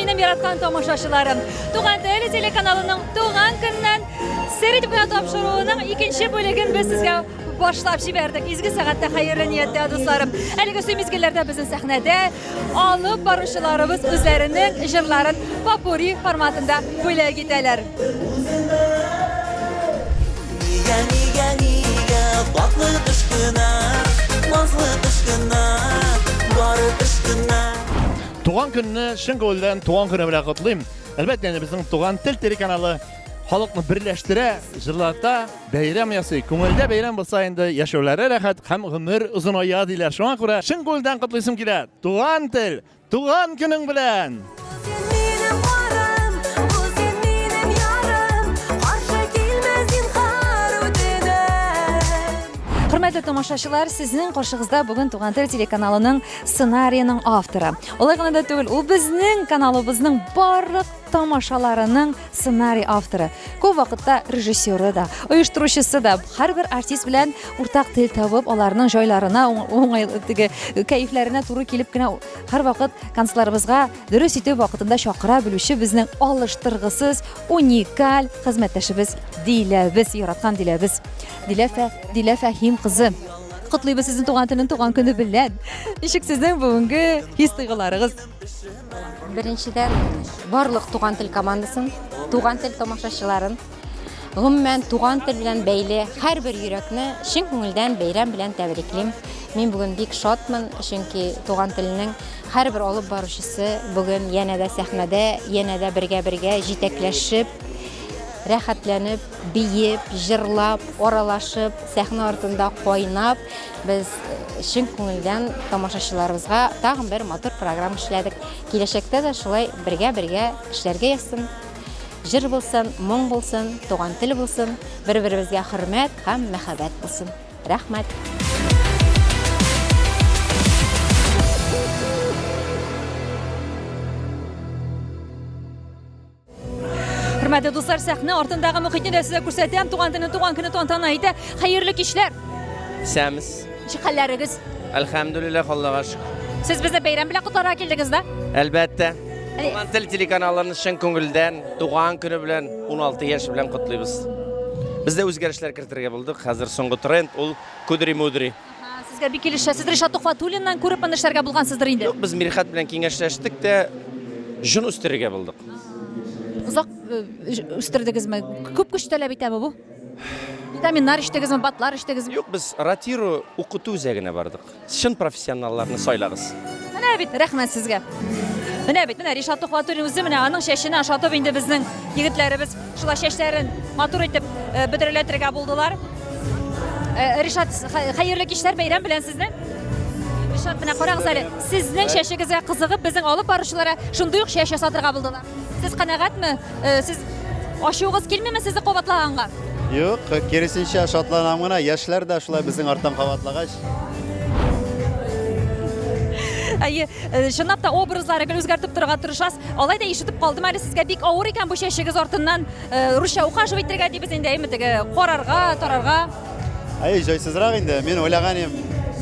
benim yaratkan tomoşaşılarım. Tuğan Tele telekanalının Tuğan Kın'dan sertifikat tapşırığının ikinci bölümünü biz sizge başlap jiberdik. İzgi saatte hayırlı niyetli dostlarım. Әлеге сөймезгелерде bizin sahnede alıp barışçılarımız üzerinin jırların popuri formatında böyle giderler. Niga tatlı kışkına, nazlı kışkına, barı kışkına. Tuğan gününü Şıngöl'den Tuğan günü bilen kutlayayım. Elbette bizim Tuğan Tel kanalı halkını birleştire, jırlarda beyram yasay. Köngülde beyram bolsa endi yaşaulary rahat hem ömür uzun oya diler. Şoňa görä Şıngöl'den kutlaysym kiler. Tuğan Tel, Tuğan günüň bilen. Hürmetli tomoşaşılar, sizin karşınızda bugün Tuğan Tel telekanalının ssenariyinin avtoru. Olay gana da tügül, o bizning kanalımızın barlık tomoşalarının ssenariy avtoru. Көп vaqtda rejissörü da, uyuşturuşusu da, her bir artist bilen ortak til tapıp, onlarının joylarına, keyiflerine turu kelip gine her vaqt konsertlarimizga dürüst ite vaqtında şakıra bilüşü bizning alıştırgısız, unikal hizmetdaşımız Dilebis, yaratgan Dilebis. Dile Fahim kızı. Kutlayıp sizin Tuğan Tel'in Tuğan günü bilen. Işık sizin bugünkü his duygularınız. Birinçiden barlık Tuğan Tel komandaсын, Tuğan Tel tomoşaşçıların gümmen Tuğan Tel bilen beyle her bir yürekni şin köngülden beyram bilen tebrikliyim. Men bugün bik şatman, çünkü Tuğan Tel'nin her bir alıp barışısı bugün yine de sahnede, yine de birge jitekleşip, rahatlanıp, biyip, jırlap, oralaşıp, sahne ortunda koynap, biz şin köngülden tomoşaşçılarımızga tağın bir motor program işledik. Kileşekte de şulay birge işlerge yazsın, jır bulsun, muň bulsun, Tuğan Tel bulsun, bir-birimizge hürmet hem mehabat bulsun. Rahmat. Hürmetli dostlar, sahne ortundagı muhitni de size gösterdim. Tuğan Tel'in Tuğan günü tantanayda hayırlı işler. Semiz. Şikallarınız. Elhamdülillah Allah'a şükür. Siz bize beyram bilen kutlara geldiniz da. Elbette. Tuğan Tel telekanallarını şen köngülden Tuğan günü bilen 16 yaş bilen kutlayız. Bizde özgerişler kirtirge bulduk. Hazır soňky trend ol kudri-mudri. Sizge bir kilişe, siz Rişat Tuğfatulin'den körüp anışlarga bulgansızdır indi. Yok, biz Mirhat bilen kengäşleşdik de jün üstürge bulduk. Uzak üstürdünüzmü? Köp güç talep etemi bu? Vitaminlar içtiniz batlar içtiniz Yok, biz ratiru okutu üzerine bardık. Şın profesyonallarını soylağız. Mene bit, rahmet sizge. Mene Rişat Tuğfatulin özü mene anın şeşini aşatıp indi bizning yigitlerimiz. Şula şeşlerin matur etip bitirelettirge buldular. Rişat, hayırlı işler beyram bilen sizden. Rişat, mene qorağız ali, sizning şeşigizge kızıgıp bizning alıp barışçılara şunduyuk şeş yasatırga buldular. Siz kanagatmı? Siz aşığız kelmeme sizi qovatlaganga? Yok, kerisinçe şatlanamına yaşlar da şulay bizning artdan qavatlagaç. Ay, şunap da obrazlarını özgertip turga turuşas. Alay da işitip kaldım ali sizge bik awur eken bu şeşigiz ortundan Rusya uqaşıp ettirge diye biz indi emitigi qorarga, torarga. Ay, joysuzraq indi. Men oylaganym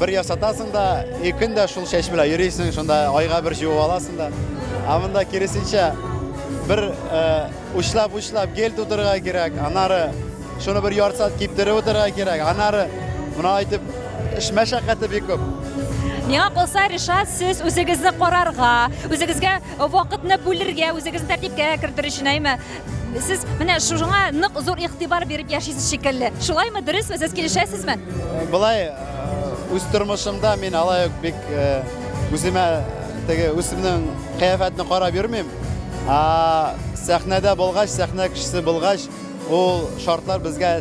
bir yasatasың da, ekin de şul şeş bilen yürüysiň, şunda ayga bir jyup alasың da. Amında kerisinçe bir uçlap gel tuturga gerek. Anary şunu bir yarım saat kiptirip oturga gerek. Anary buna aytıp iş meşakkati bek köp. Niye olsa Rişat siz özünüzü qorarga, özünüzge vaqtni bölürge, özünüzni tertipke kirtirişineymi? Siz mene şuna nıq zor ihtibar berip yaşaysız şekilli. Şulaymy dürüst siz kelişesizmi? Bulay öz turmuşymda men alaýok bek özüme tege özümniň kıyafetini qarap yürmem. Sahnede bolgaç, sahne kişisi bolgaç, o şartlar bizge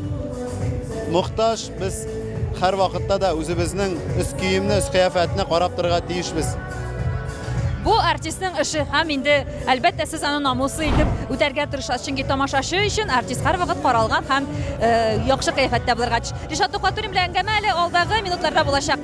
muhtaç. Biz her vakitte da özümüzning üst kiyimni, üst kıyafetini qarap turga tiyişmiz. Bu artistning işi hem indi albatta siz ana namusu edip öterge tırışasız. Çünkü tamaşaşı için artist her vakit qaralgan hem yaxşı kıyafetde bulurgaç. Rişat Tuğfatulin bilen ängäme aldağı minutlarda bulaşak.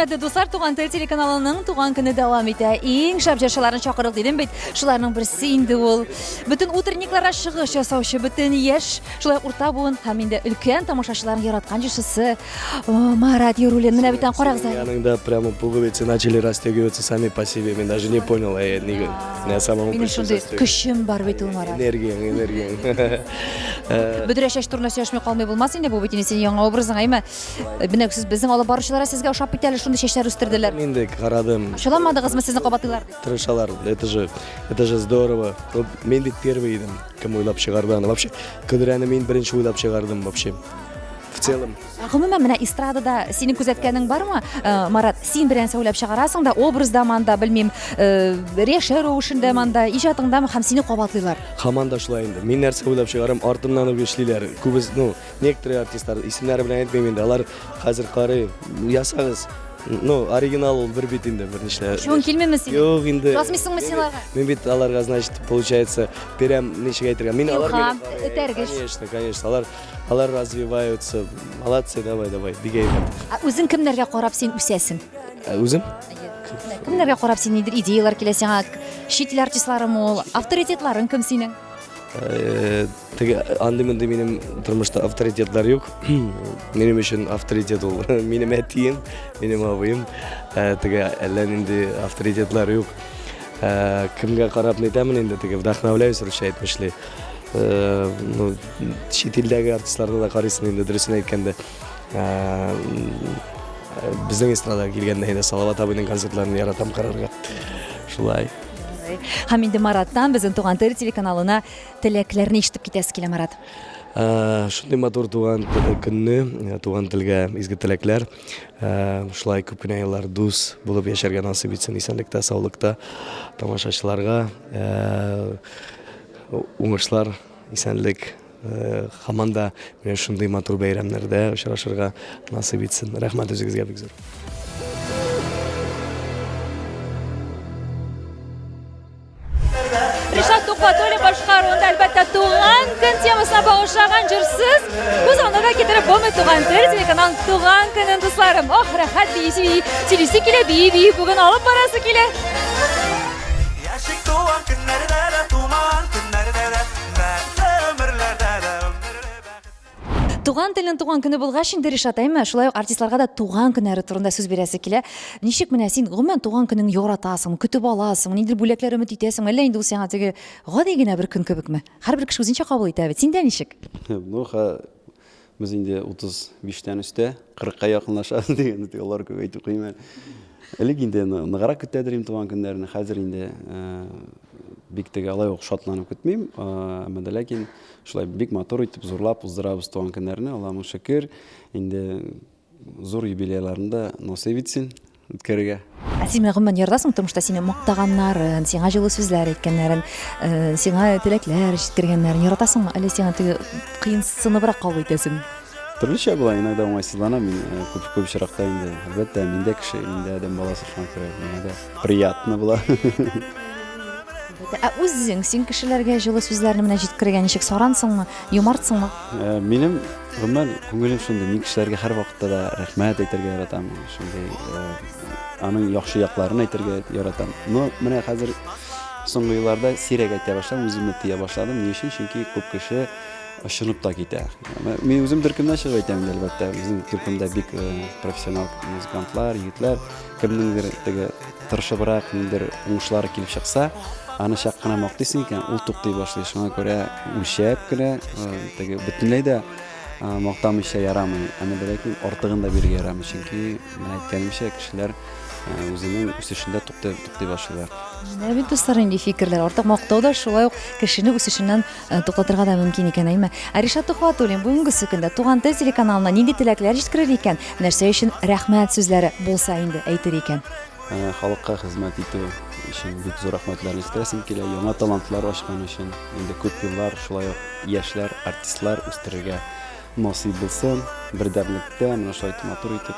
Хөрмәтле дуслар, Туган тел телеканалының туган көне дәвам итә. Иң шәп җырчыларын чакырдык дидем бит. Шуларның берсе инде ул. Бөтен утренникларга чыгыш ясаучы, бөтен яшь, шулай урта буын һәм инде өлкән тамашачыларын яраткан җырчысы Марат Яруллин. Менә бит карагыз. Иногда прямо пуговицы начали расстегиваться сами по себе. Я даже не понял, я самому Минем шундый көчем бар бит ул Марат. Энергия. Бөдрә чәч турында сөйләшмәй калмый булмас инде бу бит син яңа образың әйме. Менә сез безнең алып баручылар сезгә ошап бит әле шундый чәчләр үстерделәр. Инде карадым. Шуламадыгызмы сезне кабатлыйлар? Тырышалар. Это же здорово. Мен бит первый идем. Кем уйлап чыгардым. Вообще, Кыдырәне мен беренче уйлап чыгардым вообще. В целом. Гомумән менә эстрадада синең күзәткәнең бармы? Марат, син берән сөйләп чыгарасың да, образда манда, белмим, режиссер рәвешендә манда, иҗатыңдамы һәм сине кабатлыйлар. Хаман да шулай инде. Мин нәрсә уйлап чыгарам, артымнан ук эшлиләр. Күбез, некоторые артистлар исемнәре белән әйтмәйм инде. Алар хәзер карый, ясагыз. Оригинал ул бер бит инде бернишле. Шуң килмәме син? Юк инде. Расмисыңмы син аларга? Мен бит аларга, значит, получается, берем ничек әйтергә. Мин аларга. Этәргеш. Конечно. Алар развиваются. Молодцы, давай, дигәй. Үзең кемнәргә карап син үсәсең? Үзем? Кемнәргә карап син нидер идеялар килә сиңа? Чит ил артистларымы ул? Авторитетларың кем синең? Теге андый-мондай минем тормышта авторитетлар юк. Минем өчен авторитет ул. Минем әтием, минем абыем. Теге әллә нинди авторитетлар юк. Кемгә карап әйтәмен инде, теге вдохновляюсь русча әйтмешли. Чит илдәге артистларны да карыйсың инде, дөресен әйткәндә. Безнең эстрадага килгәндә инде Салават абыйның концертларын яратам карарга. Шулай. Һәм инде Мараттан безнең Туган тел телеканалына теләкләрне ишетеп китәсе килә, Марат. Шундый матур туган көнне, туган телгә изге теләкләр. Шулай күп кенә еллар дус булып яшәргә насыйп итсен, исәнлектә, саулыкта, тамашачыларга уңышлар, исәнлек, һаман да менә шундый матур бәйрәмнәрдә очрашырга насыйп итсен. Рәхмәт үзегезгә бик зур. Ришат Тукватуллин башкаруында әлбәттә туган көн темасына багышлаган җырсыз күз алдына да китереп булмый Туган тел телеканалының туган көнен дусларым. Ох, рәхәт сөйлисе килә, бии бүген алып барасы килә. Яшик туган көннәрдә дә, туман көннәрдә дә, бәхетле ömürләрдә дә, Туган телнең туган көне булгач инде Ришат әйме, шулай ук артистларга да туган көннәре турында сүз бирәсе килә. Ничек менә син гомумән туган көнен яратасың, көтеп аласың, нидер бүләкләр өмет итәсең, әллә инде ул сиңа теге гади генә бер көн кебекме? Һәрбер кеше үзенчә кабул итә бит. Синдә ничек? Без инде 35-тән өстә, 40-ка якынлашабыз дигәндә алар күп әйтү кыйммәт. Элек инде ныграк көтәдерим туган көннәрне, хәзер инде бик теге алай ук шатланып көтмим, әмма дә ләкин шулай бик матур итеп зурлап уздырабыз туган көннәрне. Аллаһыма шөкер, инде зур юбилейларында насыйп итсен үткәрергә. Син гомумән яратасың тормышта сине мактаганнарын, сиңа җылы сүзләр әйткәннәрен, сиңа теләкләр җиткергәннәрен яратасыңмы? Әллә сиңа теге кыенсыныбрак кабул итәсең? Төрлечә була, иногда уңайсызланам. Мин күп очракта инде, әлбәттә, миндә кеше, миндә адәм баласы шуңа күрә, миңа да приятно була. Үзең син кешеләргә җылы сүзләрне менә җиткергән ничек сарансыңмы, юмартсыңмы? Минем гомумән күңелем шундый, мин кешеләргә һәр вакытта да рәхмәт әйтергә яратам. Шундый аның яхшы якларын әйтергә яратам. Менә хәзер соңгы елларда сирәк әйтә башладым, үземне тыя башладым. Ни өчен? Чөнки күп кеше ышынып та китә. Мин үзем төркемдә чыгып әйтәм, әлбәттә, безнең төркемдә бик профессионал музыкантлар, егетләр, кемнеңдер теге тырышыбрак, ниндер уңышлары килеп чыкса, аны чак кына мактыйсың икән, ул туктый башлый. Шуңа күрә үлчәп кенә теге бөтенләй дә мактамыйча ярамый. Әмма ләкин артыгын да бирергә ярамый. Чөнки мен әйткәнемчә, кешеләр үзенең үсешендә туктый башлыйлар. Менә бит дуслар инде фикерләр, артык мактау да шулай ук кешене үсешеннән туктатырга да мөмкин икән, әйме. Ришат Тукватуллин бүгенге көндә Туган тел телеканалына нинди теләкләр җиткерер икән? Нәрсә өчен рәхмәт сүзләре булса инде әйтер икән? Халыкка хезмәт итү өчен бик зур рәхмәтләрне җиткерәсем килә. Яңа талантлар ачкан өчен инде күп еллар шулай ук яшьләр, артистлар үстерергә насыйп булсын. Бердәмлектә, менә шулай матур итеп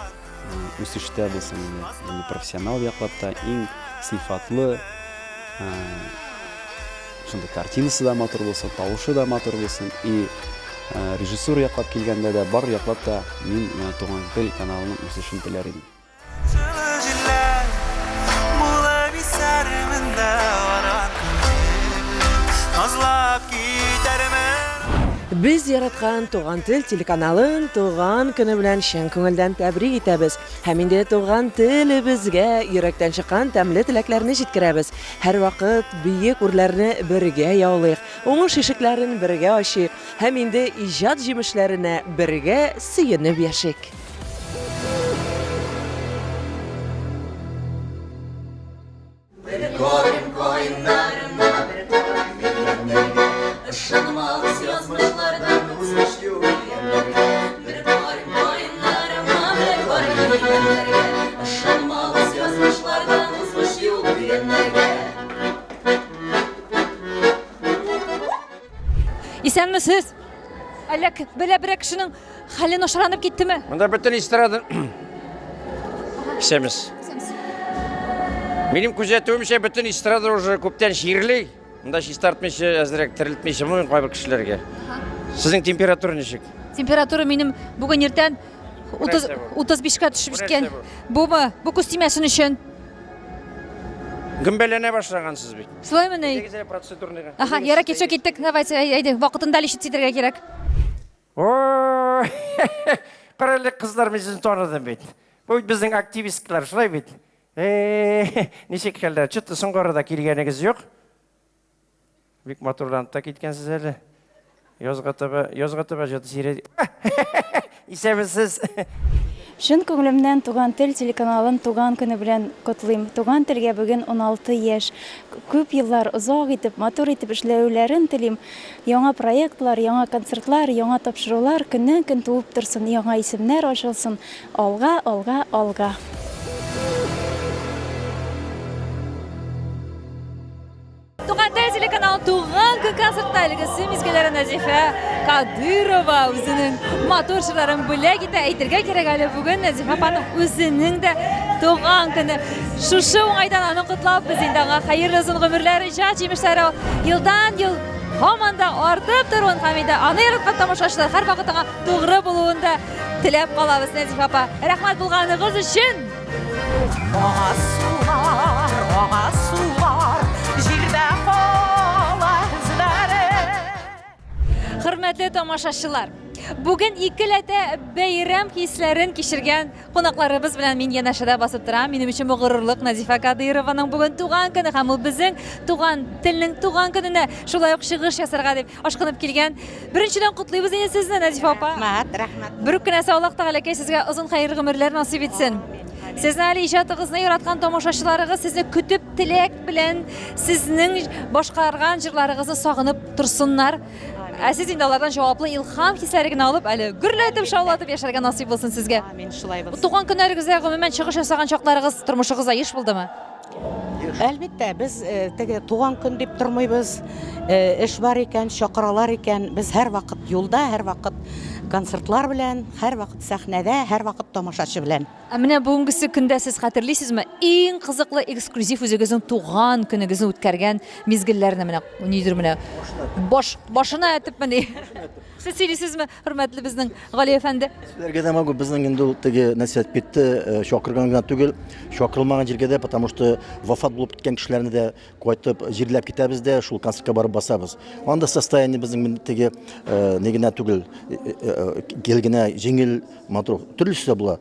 үсештә булсын инде профессионал яклапта иң сыйфатлы шундый картинасы да матур булсын, тавышы да матур булсын. И режиссура яклап килгәндә дә бар яклап та мин Туган тел каналының үсешен теләр идем. Biz яраткан Туган тел телеканалын туган көне белән чын күңелдән тәбрик итәбез. Һәм инде туган телебезгә йөрәктән чыккан тәмле теләкләрне җиткерәбез. Һәрвакыт бөек үрләрне бергә яулыйк, уңыш ишекләрен бергә ачыйк һәм инде иҗат җимешләренә бергә сөенеп яшик. Исәнмесез? Әллә белә берәр кешенең хәле начарланып киттеме? Монда бөтен эстрада исәмез. Минем күзәтүемчә бөтен эстрада уже күптән ширле. Монда чистартмыйча, әзрәк терелтмичә мөмкин кайбер кешеләргә. Сезнең температура ничек? Температура минем бүген иртән 35-кә төшеп җиткән. Бу костюмәсен өчен. Гөмбәләнә башлагансыз бит. Шулаймы ни? Тегезә процедурныйга. Аха, яра китсә киттек. Давайте, әйдә, вакытында лишит ситергә кирәк. Ой! Карале кызлар безне таныды бит. Бу безнең активистлар шулай бит. Ничек хәлдә? Чытты соңгырда килгәнегез юк? Бик матурланып та киткәнсез әле. Язга таба җаты сире. Исәбез. Шын күңелемнән Туган тел телеканалын туган көне белән котлыйм. Туган телгә бүген 16 яшь. Күп еллар озак итеп, матур итеп эшләүләрен телим. Яңа проектлар, яңа концертлар, яңа тапшырулар көннән-көн туып торсын, яңа исемнәр ачылсын. Алга, алга, алга. Туган тел телеканалы туган көн концертталыгы мизгелләре Назифа Кадырова үзенең матур җырларын бүләк итә әйтергә кирәк әле бүген Назифа апаның үзенең дә туган көне. Шушы уңайдан аны котлап без инде аңа хәерле озын гомерләр, иҗат җимешләре елдан-ел һаман да артып торуын һәм инде аны яраткан тамашачылар һәрвакыт аңа тугры булуын да теләп калабыз Назифа апа. Рәхмәт булганыгыз өчен. Хөрмәтле тамашачылар, бүген икеләтә бәйрәм хисләрен кичергән кунакларыбыз белән мин янәшәдә басып торам. Минем өчен бу горурлык Назифа Кадырованың бүген туган көне һәм ул безнең туган телнең туган көненә шулай ук чыгыш ясарга дип ашкынып килгән. Беренчедән котлыйбыз инде сезне, Назифа апа. Рәхмәт. Бер кенә саулык тәгаләкәй сезгә озын хәерле гомерләр насыйп итсен. Сезнең әле иҗатыгызны яраткан тамашачыларыгыз сезне көтеп теләк белән сезнең башкарган җырларыгызны сагынып торсыннар. Сез инде алардан җаваплы илһам хисләрен алып, әле гөрләтеп, шаулатып яшәргә насыйп булсын сезгә. Амин, шулай булсын. Туган көннәрегездә гомумән чыгыш ясаган чакларыгыз тормышыгызда еш булдымы? Әлбәттә, без теге туган көн дип тормыйбыз. Эш бар икән, чакыралар икән, без һәр вакыт юлда, һәр вакыт концертлар белән, һәр вакыт сәхнәдә, һәр вакыт тамашачы белән. Менә бүгенге көндә сез хәтерлисезме? Иң кызыклы эксклюзив үзегезнең туган көнегезне үткәргән мизгелләрне менә нидер менә башына әтеп менә. Сез сөйлисезме, хөрмәтле безнең Гали әфәнде? Сезләргә дә могу безнең инде теге нәсиәт битте, шакырган гына түгел, шакырылмаган җиргә дә, потому что вафат булып киткән кешеләрне дә кайтып җирләп китәбез дә, шул концертка барып басабыз. Анда состояние безнең теге нигенә түгел, гелгенә җиңел матур төрлесе була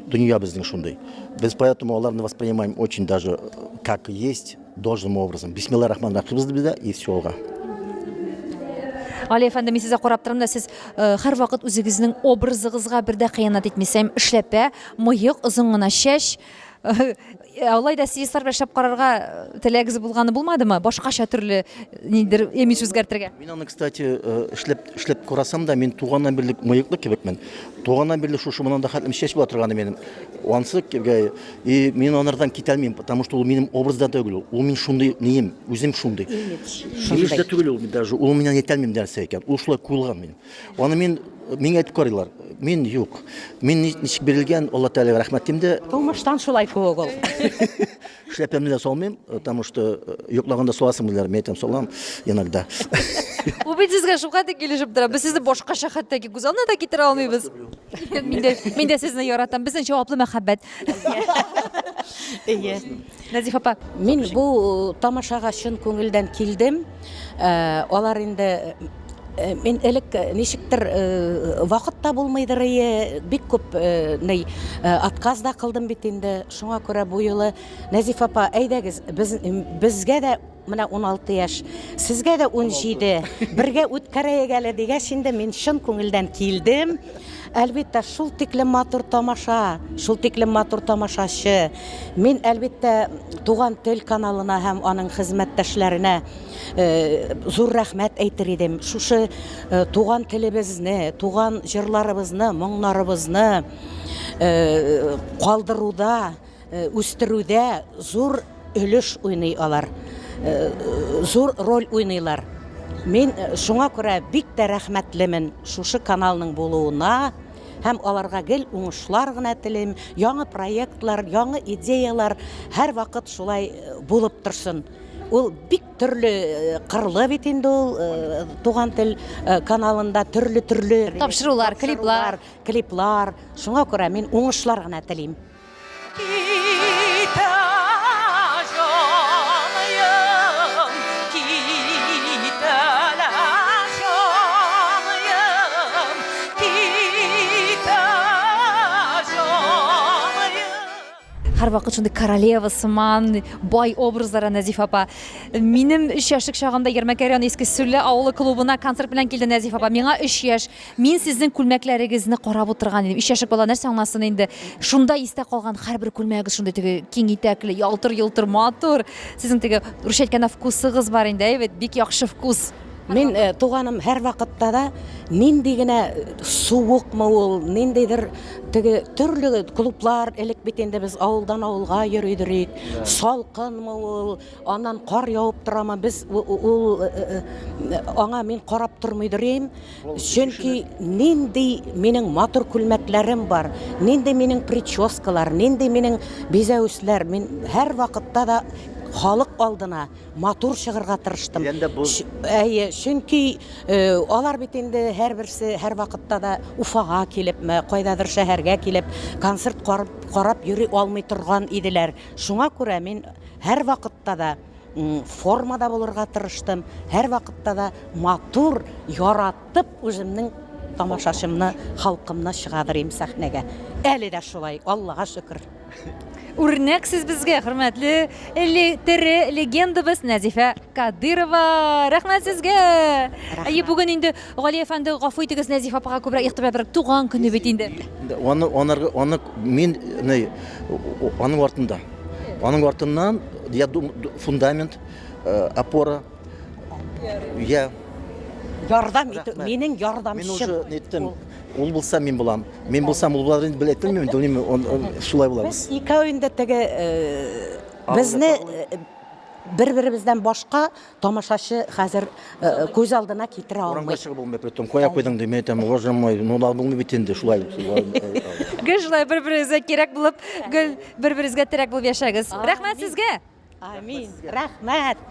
дөнья безнең шундый. Без поэтому аларны воспринимаем очень даже как есть, должным образом. Бисмиллахир рахманир рахим и все. Али әфәнде, мин сезгә карап торам да, сез һәрвакыт үзегезнең образыгызга бер дә кыянат итмисәм, эшләпә, мыек, озын гына чәч, алай да сизлар бәшләп карарга теләгез булганы булмадымы? Башкача төрле нидер имидж үзгәртергә. Мин аны, кстати, эшләп карасам да, мин туганнан бирлек мыеклы кебекмен. Туганнан бирлек шушы монан да хәтлем чәч була торганы минем. Ансы кебегә, и мин анардан китәлмим, потому что ул минем образда түгел. Ул мин шундый нием, үзем шундый. Шундый түгел ул, даже ул миннән йетәлмим дәрсе икән. Ул шулай куелган минем. Аны мин миңа әйтеп карыйлар. Мин юк. Мин ничек бирелгән, Алла Тәгаләгә рәхмәт дим дә. Тормыштан шулай күп ул. Шляпамны да салмыйм, потому что йоклаганда саласым диләр, мен әйтәм салам иногда. Ул бит сезгә шуңа да килешеп тора. Без сезне башкача хәтта ки гүзалны да китерә алмыйбыз. Мин дә сезне яратам. Безнең җаваплы мәхәббәт. Назифа апа, Мин бу тамашага чын күңелдән килдем. Алар инде Мен элек ничектер вакыт та булмыйдыр ие, бик күп отказ да кылдым бит инде. Шуңа күрә бу юлы Нәзиф апа, әйдәгез, безгә дә менә 16 яшь, сезгә дә 17, бергә үткәрәйек әле дигәч инде мин шын күңелдән килдем. Әлбәттә, шул тиклем матур тамаша, шул тиклем матур тамашачы. Мин әлбәттә Туган тел каналына һәм аның хезмәттәшләренә зур рәхмәт әйтер идем. Шушы туган телебезне, туган җырларыбызны, моңнарыбызны калдыруда, үстерүдә зур өлеш уйный алар. Зур роль уйныйлар. Мин шуңа күрә бик тә рәхмәтлемен шушы каналның булуына һәм аларга гел уңышлар гына телим, яңа проектлар, яңа идеялар һәр вакыт шулай булып торсын. Ул бик төрле кырлы бит инде ул Туган тел каналында төрле Тапшырулар, клиплар. Шуңа күрә мин уңышлар гына телим. Һәр вакыт шундый королева сыман, бай образлар Нәзиф апа. Минем 3 яшьлек чагымда Ермәкәр Иске Сүлле авылы клубына концерт белән килде Нәзиф апа. Миңа 3 яшь. Мин сезнең күлмәкләрегезне карап утырган идем. 3 яшьлек бала нәрсә аңласын инде. Шунда истә калган һәрбер күлмәгегез шундай теге киң итәкле, ялтыр матур. Сезнең теге русча әйткәндә вкусыгыз бар инде, әйбәт, бик яхшы вкус. Мин туганым һәр вакытта да нинди генә суыкмы ул, ниндидер теге төрле клублар элек бит инде без авылдан авылга йөридек. Салкынмы ул, аннан кар явып торамы, без ул аңа мин карап тормыйдырым. Чөнки нинди минең матур күлмәкләрем бар, нинди минең прическалар, нинди минең бизәүсләр, мин һәр вакытта да халык алдына матур чыгарга тырыштым. Әйе, чөнки алар бит инде һәрберсе һәр вакытта да Уфага килепме, кайдадыр шәһәргә килеп, концерт карап йөри алмый торган иделәр. Шуңа күрә мин һәр вакытта да формада булырга тырыштым. Һәр вакытта да матур яратып үземнең тамашачымны, халкымны чыгардырым сәхнәгә. Әле дә шулай, Аллага шөкер. Үрнәксез безгә, хөрмәтле тере легендабыз Нәзифә Кадырова. Рәхмәт сезгә. Әйе, бүген инде Гали әфәнде гафу итегез, Нәзиф апага күбрәк игътибар биреп, туган көне бит инде. Аны мин аның артында. Аның артыннан фундамент, опора. Я Ярдәм итү, минең ярдәмчым. Мин уже неттем. Ул булса мин булам. Мин булсам ул булар инде беләтелмим, дөнья шулай булабыз. Икәвендә теге безне бер-беребездән башка тамашачы хәзер күз алдына китерә алмый. Урамга чыгып булмый, потом коя куйдың дип әйтәм, уважаемый, ну да булмый бит инде шулай. Гел шулай бер-берегезгә кирәк булып, гел бер-берегезгә терәк булып яшәгез. Рәхмәт сезгә. Амин. Рәхмәт.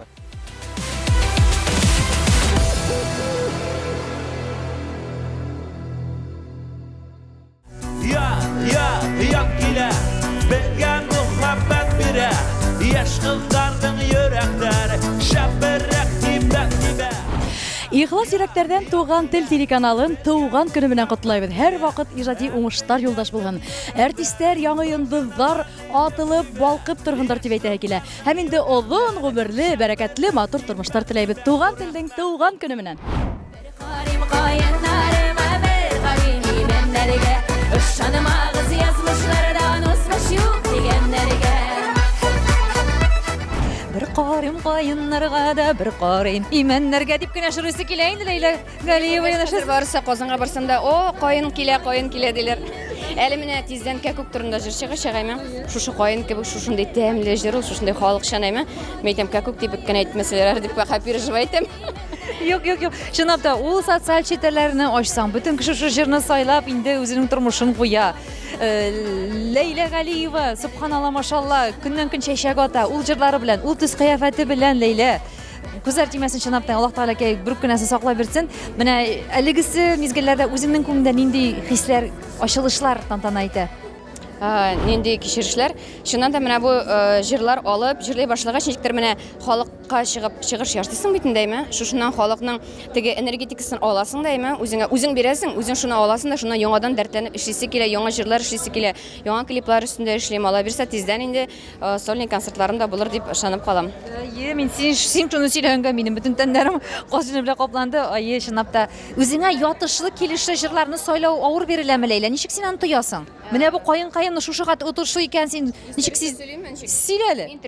Yat kile Belgen muhabbet bire Yaş kızlardın yürekleri Şəbbərək tibə Ихлас йөрәкләрдән Туган тел телеканалын Туган көне белән котлайбыз. Һәр вакыт иҗади уңышлар юлдаш булган. Артистлар, яңа йолдызлар атылып, балкып торгандыр дип әйтә килә. Һәм инде озын гомерле, бәрәкәтле, матур тормышлар теләйбез. Туган телнең Туган көне белән. Şanımağız yazmışlardan usmuş yok diyenlerge Bir qarım qayınlarga da bir qarım imenlerge dip kенә шурысы килә инде Лейла Галиева янашыр барса Казанга барсында о кайын килә диләр. Әле менә тиздән Кәкүк турында җыр чыгачагайм. Шушы кайын кебек шушындай тәмле җыр, шушындай халыкчанайм. Мәйтәм Кәкүк дип кенә әйтмәсәләр дип переживайтам. Юк. Чынлап та, ул социаль челтәрләрне ачсаң, бөтен кеше шу җырны сайлап инде үзенең тормышын куя. Лейла Галиева, субханалла, машалла, көннән-көн чәчәк ата, ул җырлары белән, ул төс кыяфәте белән Лейла. Күзләр тимәсен чынлап та, Аллаһ Таала бер көнәсе саклап бирсен. Менә әлегесе мизгелләрдә үзеңнең күңелдә нинди хисләр, ачылышлар тантана итә? нинди кичерешләр. Шуннан да менә бу җырлар алып, җырлый башлагач ничектер менә халыкка чыгыш ясыйсың бит индәйме? Шушыннан халыкның теге энергетикасын аласың дәйме? Үзең бирәсең, үзең шуны аласың да шуннан яңадан дәртләнеп эшлисе килә, яңа җырлар эшлисе килә, яңа клиплар үстендә эшлим. Ала бирсә тиздән инде сольник концертларында булыр дип ышанып калам. Мен син шуны сөйләгәнгә минем бөтен тәннәрем козыны белән капланды. Чынлап та үзеңә ятышлы килешле җырларны сайлау авыр биреләме Ләйлә? Ничек син аны тоясың? Менә бу кайын шушы хат утырышлы икән син ничек сөйләле? Мин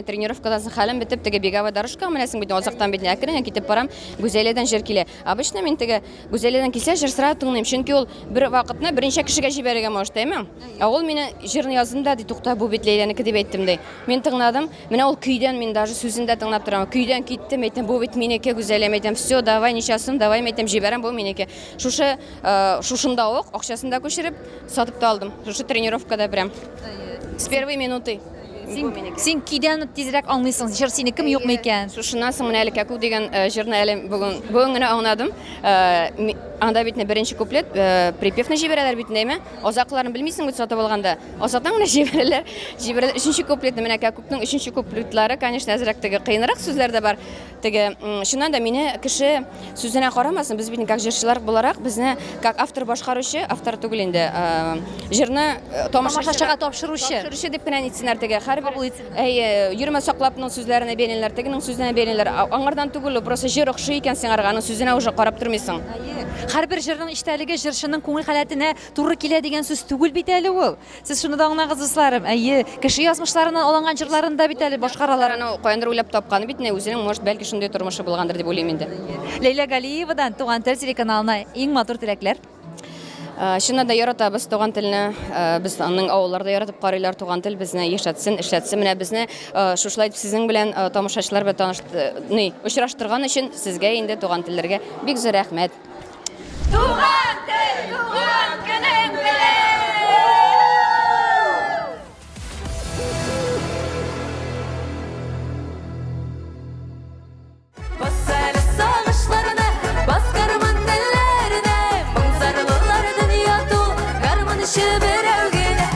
тренировкадан соң хәлем бетеп теге беговая дорожка менәсең бит азактан бит әкрен китеп барам. Гүзәлиядән җыр килә. Обычно мин теге Гүзәлиядән килсә җыр сыра тыңлыйм. Чөнки ул бер вакытны беренче кешегә җибәрергә мождаймы? Ул мине җырны язында ди тукта бу бит Ләйләнеке дип әйттем ди. Мин тыңладым. Менә ул көйдән мин даже сүзендә тыңлап торам. Көйдән киттем, әйтәм бу бит минеке Гүзәлия, әйтәм всё, давай ничасын, давай әйтәм җибәрәм бу минеке. Шушында ук акчасын да күчереп сатып та алдым. Шушы тренировкада прям с первой минуты. Син көйдән тизрәк аңлыйсың, җыр синеке юкмы икән? Шушыннан соң менә әле Кәкү дигән җырны әле бүген генә аңладым. Анда бит беренче куплет припевны җибәрәләр бит инде. Азакларын белмисең бит сатып алганда. Азактан гына җибәрәләр. Өченче куплетны менә Кәкүкнең өченче куплетлары, конечно, әзрәк теге кыенрак сүзләр дә бар. Теге шуннан да мине кеше сүзенә карамасын. Без бит как җырчылар буларак безне как автор башкаручы, автор түгел инде. Җырны тамашачыга тапшыручы дип кенә әйтсеннәр теге. Йөрмә саклапның сүзләренә бәйләнеләр, тегенең сүзенә бәйләнеләр. Аңардан түгел, просто җыр охшый икән сиңарга, аның сүзенә уже карап тормыйсың. Һәрбер җырның иштәлеге җырчының күңел халәтенә туры килә дигән сүз түгел бит әле ул. Сез шуны да аңлагыз дусларым. Кеше язмышларыннан алынган җырларында бит әле башкаралар. Аны каяндыр уйлап тапканы бит инде, үзенең может бәлки шундый тормышы булгандыр дип уйлыйм инде. Ләйлә Галиевадан Туган тел телеканалына иң матур теләкләр. Шуннан да яратабыз туган телне, без аның авылларда яратып карыйлар туган тел безне яшәтсен, эшләтсен. Менә безне шушлай сезнең белән тамашачылар белән очраштырган өчен сезгә инде туган телләргә бик зур рәхмәт. Туган тел, туган көнең белән! Басары сагышларына, баскарман телләренә, моңзарлылар дөнья тул, гармончы берәү генә.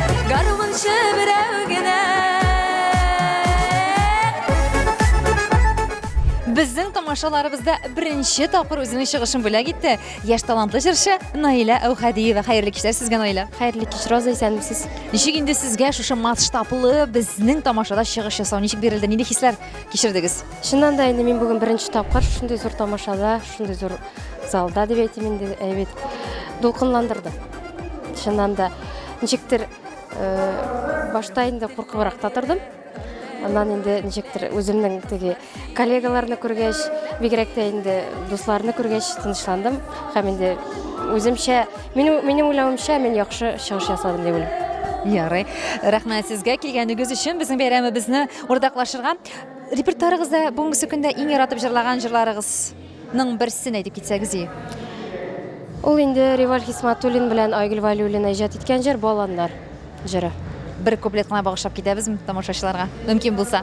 Безнең тамашаларыбызда беренче тапкыр үзенең чыгышын бүләк итте. Яшь талантлы җырчы Наилә Әүхәдиева. Хәерле кичләр сезгә, Наилә. Хәерле кич, Роза, исәнмесез? Ничек инде сезгә шушы масштаблы безнең тамашада чыгыш ясау ничек бирелде? Нинди хисләр кичердегез? Чыннан да инде мин бүген беренче тапкыр шундый зур тамашада, шундый зур залда дип әйтим инде, әйбәт дулкынландырды. Чыннан да ничектер башта инде куркыбрак та тордым. Аннан инде ничектер үземнең теге коллегаларны күргәч, бигрәк тә инде дусларны күргәч тынычландым. Һәм инде үземчә, минем уйлавымча, мин яхшы чыгыш ясадым дип уйлыйм. Ярый. Рәхмәт сезгә килгәнегез өчен, безнең бәйрәмебезне уртаклашырга. Репертуарыгызда бүгенге көндә иң яратып җырлаган җырларыгызның берсен әйтеп китсәгез. Ул инде Реваль Хисматуллин белән Айгөл Валиуллина иҗат иткән җыр «Баланнар» җыры. Бер куплет кына багышлап китәбезме тамашачыларга? Мөмкин булса.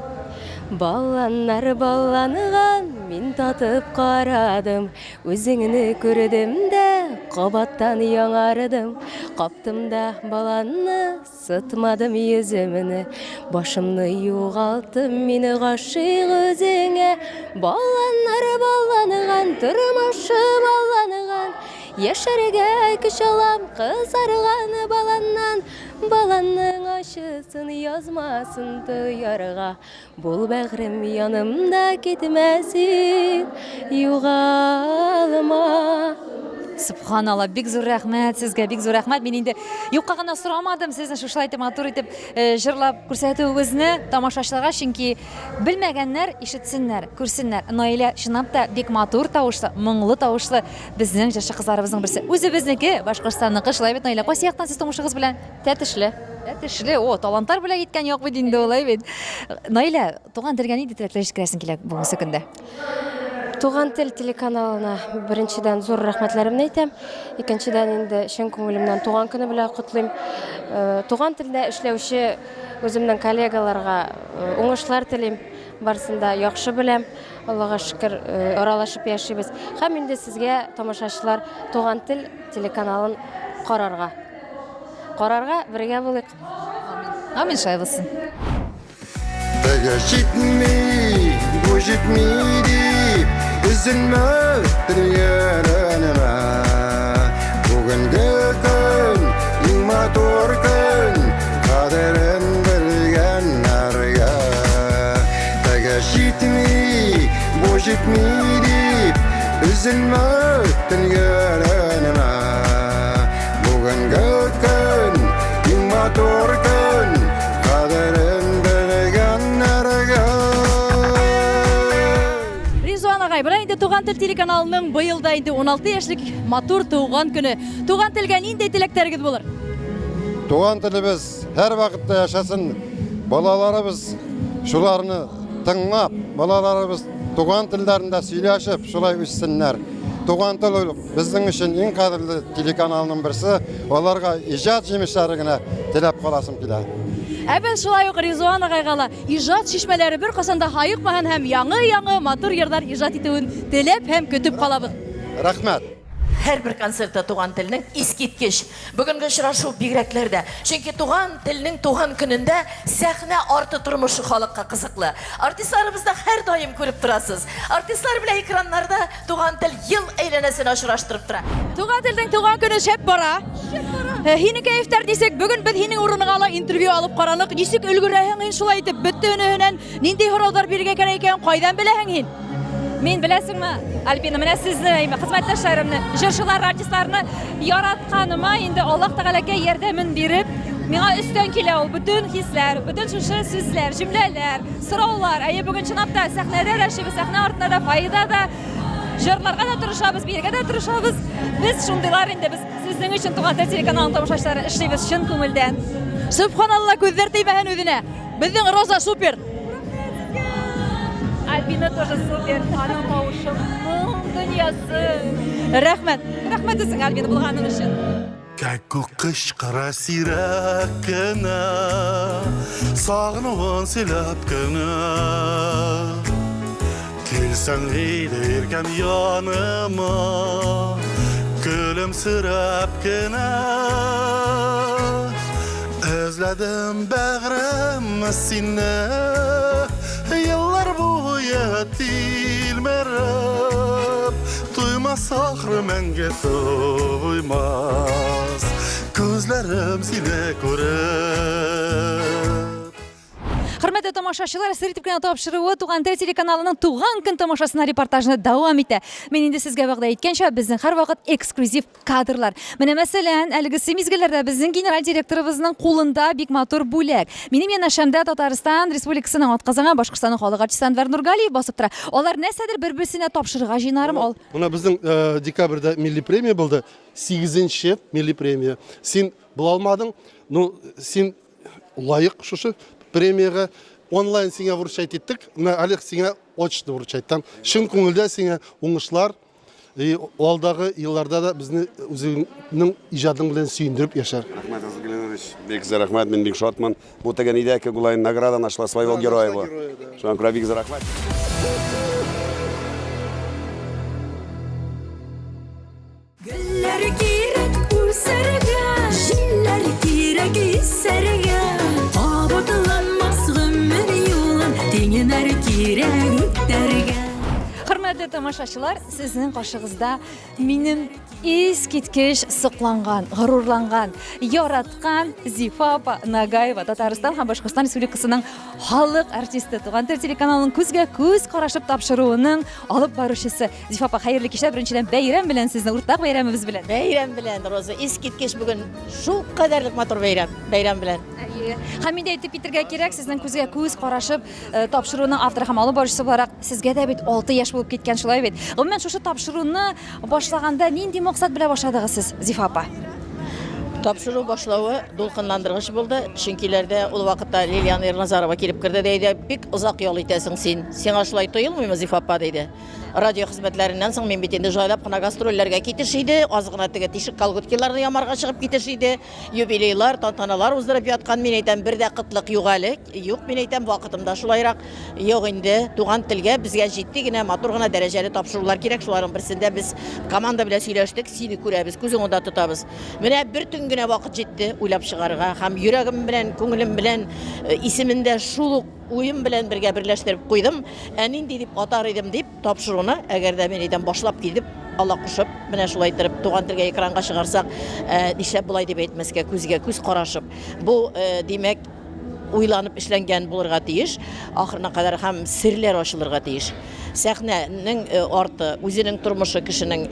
Баланнар баланган, мин татып карадым, үзеңне күрдем дә, кабаттан яңардым. Каптым да баланны, сытмадым йөземне, башымны югалтым, мине гашыйк үзеңә. Баланнар баланган, тормышы баланган, яшәргә көч алам, кызарган баланнан. Баланның ачысын язмасын тоярга, бул бәгърем янымда китмәсин, югалма. Субханалла, бик зур рәхмәт сезгә, бик зур рәхмәт. Мин инде юкка гына сорамадым сезне шушлай матур итеп җырлап күрсәтүегезне тамашачыларга, чөнки белмәгәннәр ишетсеннәр, күрсеннәр. Наилә чынлап та бик матур тавышлы, моңлы тавышлы безнең җырчы кызларыбызның берсе. Үзебезнеке, Башкортстанныкы, шулай бит Наилә. Кайсы яктан сез тумышыгыз белән? Тәтешле. Тәтешле, талантлар белән иткән як бит инде улай бит. Наилә, туган телгә нинди теләкләр җиткерәсең килә бүгенге көндә? Туган тел телеканалына беренчедән зур рәхмәтләремне әйтәм. Икенчедән инде чын күңелемнән туган көне белән котлыйм. Туган телдә эшләүче үземнең коллегаларга уңышлар телим. Барсында яхшы беләм. Аллага шөкер, аралашып яшибез. Һәм инде сезгә тамашачылар Туган тел телеканалын карарга бергә булыйк. Амин шайлысын. Теге җитми, бу җитми дип, üzülme dünyana. Бүгенге көн, иң матур көн, кадерен белгәннәргә. Теге җитми, бу җитми дип, üzülme dünyana. Бүгенге көн, иң матур көн, кадерен белгәннәргә. Ризуан агай, бирә инде Туган тел телеканалының быелда инде 16 яшьлек матур туган көне. Туган телгә нинди теләкләрегез булыр? Туган телебез һәр вакытта яшасын. Балаларыбыз шуларны тыңлап, балаларыбыз туган телләрендә сөйләшеп, шулай үссеннәр. Туган тел безнең өчен иң кадерле телеканалның берсе, аларга иҗат җимешләре генә теләп каласым килә. Әбез шулай ук Ризуан агайга иҗат шишмәләре бер касанда хаykмаган һәм яңы матур йырлар иҗат итүен теләп һәм көтеп калабыз. Рәхмәт. Һәрбер концертта туган телнең искиткеч. Бүгенге очрашу бигрәкләрдә. Чөнки туган телнең туган көнендә сәхнә арты тормышы халыкка кызыклы. Артистларыбызны һәр даим күреп торасыз. Артистлар белән экраннарда туган тел ел әйләнәсен ашыраштырып тора. Туган телнең туган көне шәп бара. Һине кайфтар дисәк, бүген без һинең урыныңа интервью алып каралык. Нисек өлгерәһең ин шулай итеп бөтененнән нинди һораудар бирергә кирәк икән, кайдан беләһең ин? Мен беләсеңме, Альбина, менә сезне, хезмәттәшләремне, җырчылар, артистларны яратканыма инде Аллаһ Тәгаләгә ярдәмен биреп, миңа өстән килә ул бүтән хисләр, бүтән шушы сүзләр, җөмләләр, сораулар. Әйе, бүген чынлап та сәхнәдә рәшибез, сәхнә артында да файда да, җырларга да тырышабыз, биргә дә тырышабыз. Без шундыйлар инде, без сезнең өчен Туган тел телеканалының тамашачылары эшлибез чын күңелдән. Субханалла, күзләр теймәһен үзенә. Безнең Роза супер. Альбина тоже супер, аның тавышы дөньясы. Рәхмәт. Рәхмәт сезгә, Альбина, булганың өчен. Кәку кышкыра сирәк кенә, сагынуын сөйләп кенә. Килсәң әйдә иркәм яныма, көлемсерәп кенә. Эзләдем бәгърем сине, yıllar boyu tilmerep, duymaz ahır menge duymaz, gözlerim sile görep. Хөрмәтле тамашачылар, сер итеп кенә тапшыруы Туган тел телеканалының Туган көн тамашасына репортажны дәвам итә. Мен инде сезгә вәгъдә иткәнчә, безнең һәрвакыт эксклюзив кадрлар. Менә мәсәлән, әлеге мизгелләрдә безнең генераль директорыбызның кулында бик матур бүләк. Минем янәшәмдә Татарстан Республикасының атказанган Башкортстанның халык артисты Әнвәр Нургалиев басып тора. Алар нәрсәдер бер-берсенә тапшырырга җыйнарым ал. Менә безнең декабрьдә милли премия булды. 8нче милли премия. Син була алмадың, ну син лайык шушы премияга онлайн сиңа вручать иттек. Менә Олег сиңа очно вручать. Там шын күңелдә сиңа уңышлар, алдагы елларда да безне үзеңнең иҗатың белән сөендереп яшар. Рахмат, Азат Геленович. Бик рәхмәт, мин бик шатман. Бу тегән идәке гулай награда нашла своего героя. Шуңа күрә бик рәхмәт. Гөлләр кирәк үсәргә, җилләр кирәк исәргә. Абытланмас гомер юлын, тиңнәр кирәк үтәргә. Хөрмәтле тамашачылар, сезнең каршыгызда минем искиткеч сокланган, горурланган, яраткан Зифа апа Нагаева, Татарстан һәм Башкортстан Республикасының халык артисты, Туган тел телеканалының күзгә күз карашып тапшыруының алып баручысы. Зифа апа, хәерле кичә, беренчедән бәйрәм белән сезне, уртак бәйрәмебез белән. Бәйрәм белән, Роза, искиткеч бүген шул кадәрлек матур бәйрәм белән. Һәм инде әйтеп китәргә кирәк, сезнең күзгә күз карашып тапшыруның авторы һәм алып баручысы буларак, сезгә дә бит 6 яшь булып киткән шулай бит. Гомумән шушы тапшыруны башлаганда нинди максат белән башладыгыз сез, Зифа апа? Тапшыру башлауы дулкынландыргыч булды. Чөнкиләрдә ул вакытта Лилияна Ерназарова килеп керде дә, бик озак ял итәсең син. Сиңа шулай тоелмыймы, Зифа апа диде. радио хезмәтләреннән соң мин бит инде җайлап кына гастрольләргә китеш иде, аз гына теге тишек колготкаларны ямарга чыгып китеш иде, юбилейлар, тантаналар уздырып яткан, мин әйтәм, бер дә кытлык юк әле. Юк, мин әйтәм, вакытымда шулайрак. Юк инде, туган телгә безгә җитди генә, матур гына дәрәҗәле тапшырулар кирәк. Шуларның берсендә без команда белән сөйләштек, сине күрәбез, күзең онда тотабыз. Менә бер төн генә вакыт җитте уйлап чыгарга һәм йөрәгем белән, күңелем белән, исемендә шул ук уем белән бергә берләштереп куйдым. Нинди дип атар идем дип тапшыруны, әгәр дә мин әйтәм башлап килеп, Алла кушып, менә шулай итеп туган телгә экранга чыгарсак, нишләп булай дип әйтмәскә, күзгә күз карашып. Бу димәк уйланып эшләнгән булырга тиеш, ахырына кадәр һәм серләр ачылырга тиеш. Сәхнәнең арты, үзенең тормышы кешенең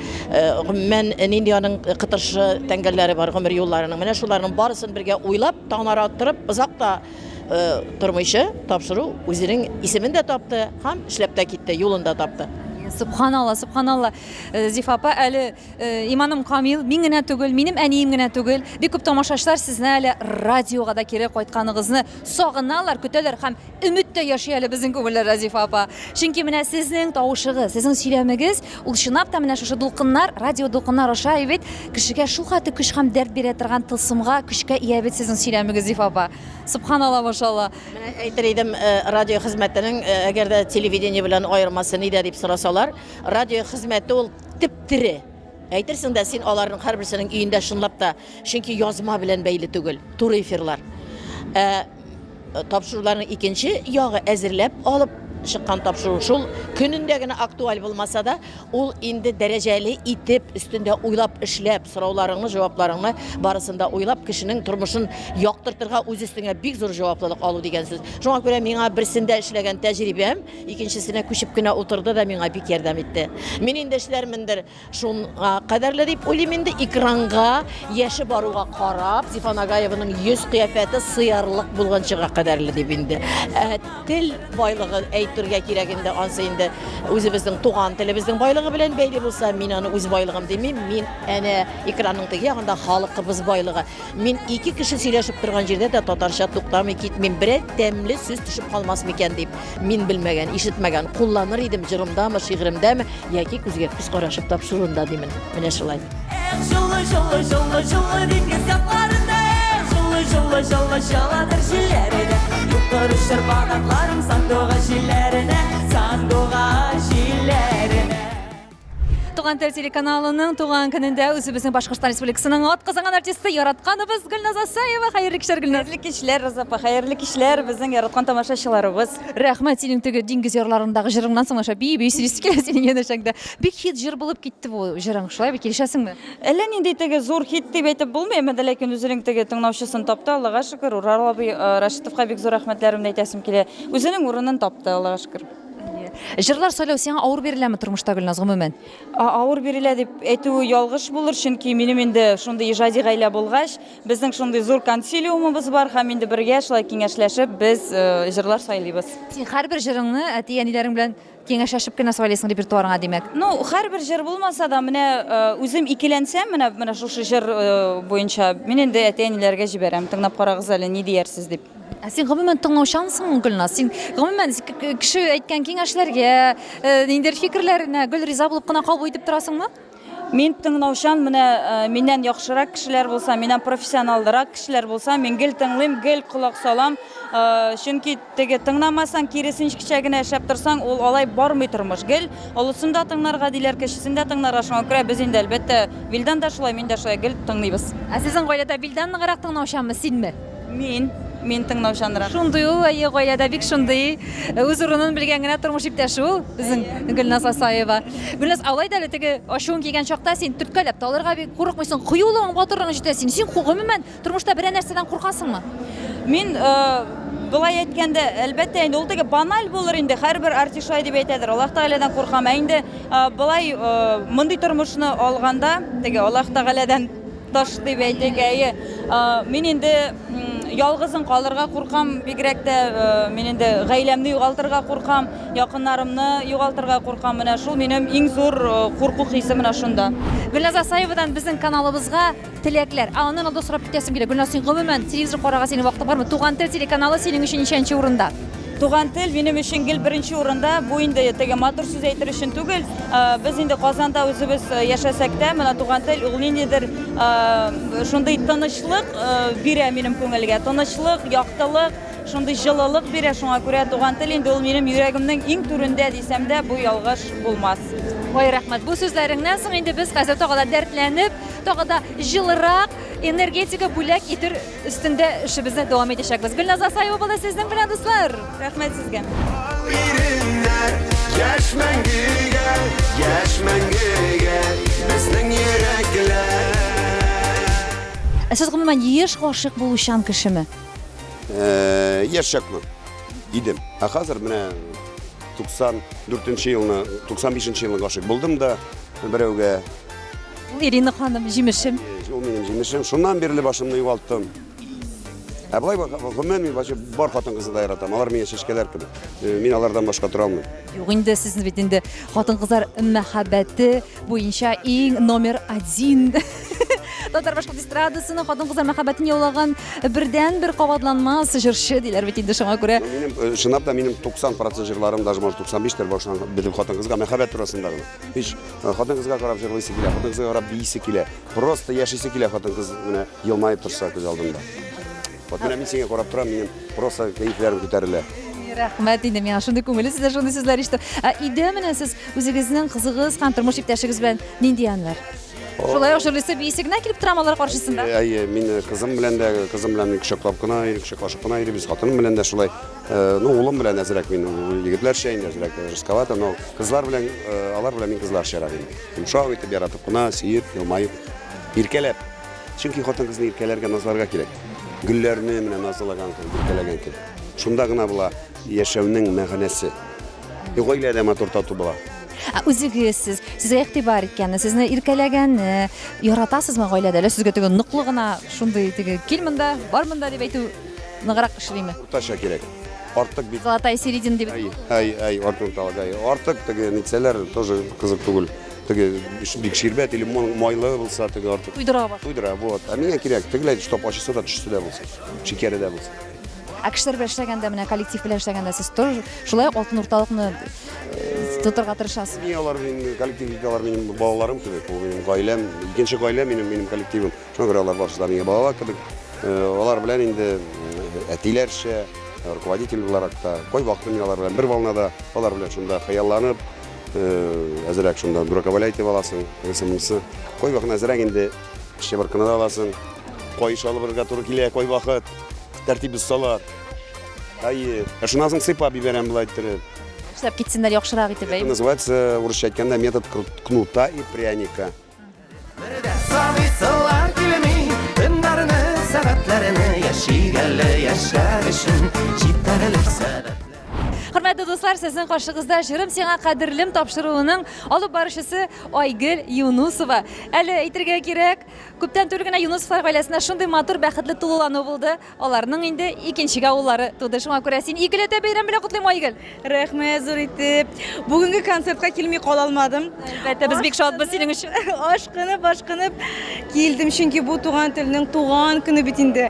гомумән нинди аның кытыршы тәңгәлләре бар, гомер юлларының, менә шуларның барысын бергә уйлап, таңнара торып, озакта тормыйчы тапшыру үзенең исемен дә тапты һәм эшләп тә китте, юлын да тапты. Субханалла, субханалла. Зифа апа, әле иманым камил, мин генә түгел, минем әнием генә түгел. Бик күп тамашачылар сезне әле радиога да кире кайтканыгызны сагыналар, көтәләр һәм өметтә яши әле безнең күңелләрдә, Зифа апа. Чөнки менә сезнең тавышыгыз, сезнең сөйләмегез, ул чынлап та менә шушы дулкыннар, радио дулкыннар аша бит кешегә шул хәтле көч һәм дәрт бирә торган тылсымга, көчкә ия бит сезнең сөйләмегез, Зифа апа. Субханалла, машалла. Менә әйтер идем, радио хезмәтенең әгәр дә телевидение белән аермасы нидә дип сорасалар, радио хезмәте ул тип-тире. Әйтерсең дә син аларның һәрберсенең өендә шунлап та, чөнки язма белән бәйле түгел, туры эфирлар. Тапшыруларның икенче ягы әзерләп алып чыккан тапшыру шул көнендә генә актуаль булмаса да, ул инде дәрәҗәле итеп, өстендә уйлап эшләп, сорауларыңны, җавапларыңны барысында уйлап, кешенең тормышын яктыртырга үз өстеңә бик зур җаваплылык алу дигән сүз. Шуңа күрә миңа берсендә эшләгән тәҗрибәм, икенчесенә күчеп кенә утырды да миңа бик ярдәм итте. Мин инде эшләрмендер шуңа кадәрле дип уйлыйм инде, экранга яше баруга карап, Зифа Нагаеваның йөз кыяфәте сыярлык булганчыга кадәрле дип инде. Тел байлыгы әйтергә кирәк инде, ансы инде үзебезнең туган телебезнең байлыгы белән бәйле булса, мин аны үз байлыгым димим, мин әнә экранның теге ягында халкыбыз байлыгы. Мин ике кеше сөйләшеп торган җирдә дә татарча туктамый китмим, берәр тәмле сүз төшеп калмас микән дип, мин белмәгән, ишетмәгән, кулланыр идем җырымдамы, шигыремдәме, яки күзгә күз карашып тапшыруда димен. Менә шулай. Жылы, жылы, жылы, жылы диңгез якларында, жылы, жылы, жылы, шаладыр җилләренә, юктырыр шырпагатларым сандуга җилләренә, сандуга җилләренә. Туган тел телеканалының туган көнендә үзебезнең Башкортстан Республикасының атказанган артисты яратканыбыз Гөлназ Асаева. Хәерле кичләр, Гөлназ. Хәерле кичләр, Розапа. Хәерле кичләр безнең яраткан тамашачыларыбыз. Рәхмәт, синең теге диңгез ярларындагы җырыңнан соң аша бик стилистика синең янәшәңдә. Бик хит җыр булып китте бу җырың. Шулай бик килешәсеңме? Әллә нинди теге зур хит дип әйтеп булмый, ләкин үзенең теге тыңлаучысын тапты, Аллага шөкер. Урал абый Рашитовка бик зур рәхмәтләремне әйтәсем килә. Үзенең урынын тапты, Аллага шөкер. Җырлар сөйләү сиңа авыр биреләме тормышта, Гөлназ, гомумән? Авыр бирелә дип әйтү ялгыш булыр, чөнки минем инде шундый иҗади гаилә булгач, безнең шундый зур консилиумыбыз бар һәм инде бергә шулай киңәшләшеп без җырлар сайлыйбыз. Син һәрбер җырыңны әти-әниләрең белән киңәшләшеп кенә сайлыйсың репертуарыңа, димәк. Ну, һәрбер җыр булмаса да, менә үзем икеләнсәм, менә шушы җыр буенча мин инде әти-әниләргә җибәрәм, тыңлап карагыз әле, ни диярсез дип. Син гомумән тыңлаучансың, Гөлназ. Син гомумән кеше әйткән киңәшләргә, ниндер фикерләренә гөл риза булып кына кабул итеп торасыңмы? Мин тыңлаучан, менә миннән яхшырак кешеләр булса, миннән профессионалрак кешеләр булса, мин гел тыңлыйм, гел колак салам. Чөнки теге тыңламасаң, киресенчә генә эшләп торсаң, ул алай бармый тормыш. Гел олысында тыңларга диләр, кешесендә тыңларга. Шуңа күрә без инде әлбәттә Вилдан да шулай, мин дә шулай гел тыңлыйбыз. Сезнең гаиләдә Вилдан ныграк тыңлаучанмы, синме? Мин тыңлаучанрак. Шундый ул, гаиләдә бик шундый. Үз урынын белгән генә тормыш иптәше ул, безнең Гөлназ Асаева. Гөлназ, алай да теге ашуың килгән чакта син төрткәләп талырга бик курыкмыйсың, кыюлыгың, батырлыгың җитә син. Син гомумән тормышта берәр нәрсәдән куркасыңмы? Мин Булай әйткәндә, әлбәттә инде ул теге баналь булыр инде, һәрбер артист шулай дип әйтәдер. Аллаһ Тәгаләдән куркам, инде булай мондый тормышны алганда, теге Аллаһ Тәгаләдән таш дип әйтәгәе. Мин инде ялгызын калырга куркам, бигрәк тә мин инде гаиләмне югалтырга куркам, якыннарымны югалтырга куркам. Менә шул минем иң зур курку хисе менә шунда. Гөлназ Асаевадан безнең каналыбызга теләкләр. Аннан алда сорап китәсем килә. Гөлназ, син гомумән телевизор карарга синең вакытың бармы? Туган тел телеканалы синең өчен ничәнче урында? Туган тел минем өчен гел беренче урында. Бу инде теге матур сүз әйтер өчен түгел. Без инде Казанда үзебез яшәсәк тә, менә туган тел ул ниндидер шундый тынычлык бирә минем күңелгә. Тынычлык, яктылык, шундый җылылык бирә. Шуңа күрә туган тел инде ул минем йөрәгемнең иң түрендә дисәм дә бу ялгыш булмас. Ой, рәхмәт. Бу сүзләреңнән соң инде без хәзер тагыда дәртләнеп, тагыда җылырак, энергетика бүләк итер өстендә эшебезне дәвам итәчәкбез. Гөлназ Асаева булды сезнең белән, дуслар. Рәхмәт сезгә. Яшь мәңгегә, безнең йөрәкләр. Сез гомумән яшь гашык булучан кешеме? Яшьчәкмен. Идем. Хәзер менә 94-нче елны, 95-нче елны гашык булдым да берәүгә. Ирина ханым, җимешем. Ул минем җимешем. Шуннан бирле башымны югалттым. Булай гомумән мин бар хатын-кызны да яратам. Алар мине чәчкәләр кебек. Мин алардан башка тора алмыйм. Юк инде сезнең бит инде хатын-кызлар мәхәббәте буенча иң номер 1. Татар башкорт эстрадасының хатын-кызлар мәхәббәтен яулаган бердән-бер кабатланмас җырчы диләр бит инде шуңа күрә. Минем чынлап та минем 90% җырларым, даже может 95-тер башлаган бит хатын-кызга мәхәббәт турысында гына. Һич хатын-кызга карап җырлыйсы килә, хатын-кызга карап бийсе килә. Просто яшисе килә хатын-кыз менә елмаеп торса күз алдымда. Вот менә мин сиңа карап торам, минем просто кәефләрем күтәрелә. Рәхмәт инде миңа шундый күңелле сездә шундый сүзләр ишетеп. Иде менә сез үзегезнең кызыгыз һәм тормыш иптәшегез белән нинди яннар? Шулай ук җырлыйсы бийсе генә килеп торам алар каршысында. Мин кызым белән кочаклап кына, кочаклашып кына йөрибез, хатыным белән дә шулай. Улым белән әзрәк мин егетләрчә инде әзрәк рисковато, но кызлар белән, алар белән мин кызларча инде. Йомшак итеп яратып кына, сөеп, елмаеп, иркәләп. Чөнки хатын-кызны иркәләргә, назларга кирәк. Гөлләрне менә назлаган кебек, иркәләгән кебек. Шунда гына була яшәүнең мәгънәсе. Гаиләдә матур тату була. Үзегез сезгә игътибар иткәнне, сезне иркәләгәнне яратасызмы гаиләдә? Сезгә теге ныклы гына шундый теге кил монда, бар монда дип әйтү ныграк эшлиме? Уртача кирәк. Артык бит. Золотая середина дип. Артык талагай. Артык теге нитсәләр тоже кызык түгел. Теге бик ширбәт или майлы булса теге артык. Туйдыра, вот. А миңа кирәк теге чтоб ачысы да төшсе дә булса, шикәре дә булса. Кешеләр белән эшләгәндә, менә коллектив белән эшләгәндә сез тоже шулай алтын урталыкны тотырга тырышасыз. Мин алар минем коллективдагылар минем балаларым кебек, ул минем гаиләм, икенче гаиләм минем коллективым. Шуңа күрә алар барысы да миңа балалар кебек. Алар белән инде әтиләрчә, руководитель буларак та, кай вакытта мин алар белән бер волнада, алар белән шунда хыялланып, әзрәк шунда дураковаля итеп аласың, кысымсы. Кай вакытта әзрәк инде чебаркына да аласың. Кайыш алып бергә туры килә, кай вакыт тәртип салат. Шуннан соң сыйпап бибәрәм булай иттереп. Эшләп китсеннәр яхшырак итеп әйе. Называется урысча әйткәндә метод кнута и пряника. Сабыйсылар килми, көннәрне, сәгатьләрне яшигәле яшәр өчен җитәрлек сәбәп. Хөрмәтле дуслар, сезнең каршыгызда җырым сиңа кадерлем тапшыруының алып барышысы Айгөл Юнусова. Әле әйтергә кирәк, күптән түгел генә Юнусовлар гаиләсендә шундый матур бәхетле тулылану булды. Аларның инде икенчегә уллары туды. Шуңа күрә син икеләтә бәйрәм белән котлыйм Айгөл. Рәхмәт зур итеп. Бүгенге концертка килми кала алмадым. Әлбәттә без бик шатбыз синең өчен. Ашкынып килдем, чөнки бу туган телнең туган көне бит инде.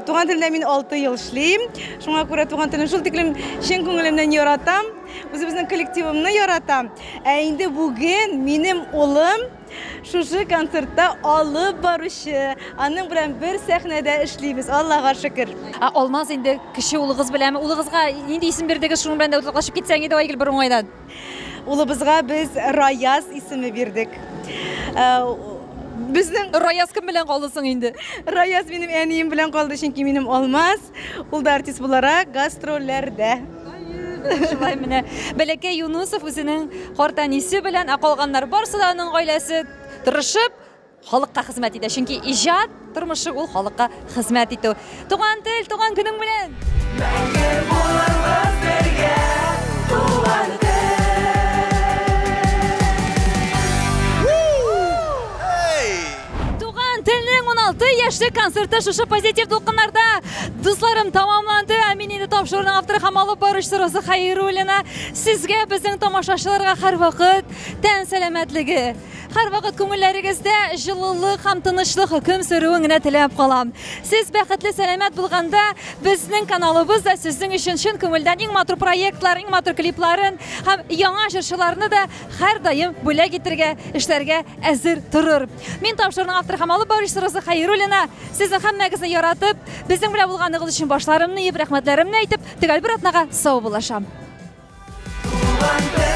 Туган телдә мин 6 ел эшлим. Шуңа күрә туган телне шул тиклем чын күңелемнән яратам. Үзебезнең коллективымны яратам. Инде бүген минем улым шушы концертта алып баручы. Аның белән бер сәхнәдә эшлибез. Аллага шөкер. Алмаз инде кеше улыгыз беләме? Улыгызга нинди исем бирдегез? Шуның белән дә уртаклашып китсәң иде Айгөл бер уңайдан. Улыбызга без Раяз исеме бирдек. Безнең Раяз кем белән калдысың инде? Раяз минем әнием белән калды, чөнки минем Алмаз ул да артист буларак гастрольләрдә. Шулай менә Бәләкәй Юнусов үзенең карт әнисе белән, калганнар барысы да аның гаиләсе тырышып халыкка хезмәт итә. Чөнки иҗат тормышы ул халыкка хезмәт итү. Туган тел, туган көнең белән. Мәңге булырбыз бергә, туган тел. Телнең 16 яшьлек концерты шушы позитив дулкыннарда дусларым тамамланды. Мин инде тапшыруның авторы һәм алып баручысы Роза Хәйруллина. Сезгә, безнең тамашачыларга һәрвакыт тән сәламәтлеге, һәрвакыт күңелләрегездә җылылык һәм тынычлык хөкем сөрүен генә теләп калам. Сез бәхетле сәламәт булганда, безнең каналыбыз да сезнең өчен чын күңелдән иң матур проектлар, иң матур клипларын һәм яңа җырчыларны да һәр даим бүләк итәргә, эшләргә әзер торыр. Мин тапшырның авторы һәм алып баручысы Роза Хәйруллина, сезне һәммәгезне яратып, безнең белән булганыгыз өчен башларымны, рәхмәтләремне әйтеп, төгәл бер атнага сау булашам. Туган тел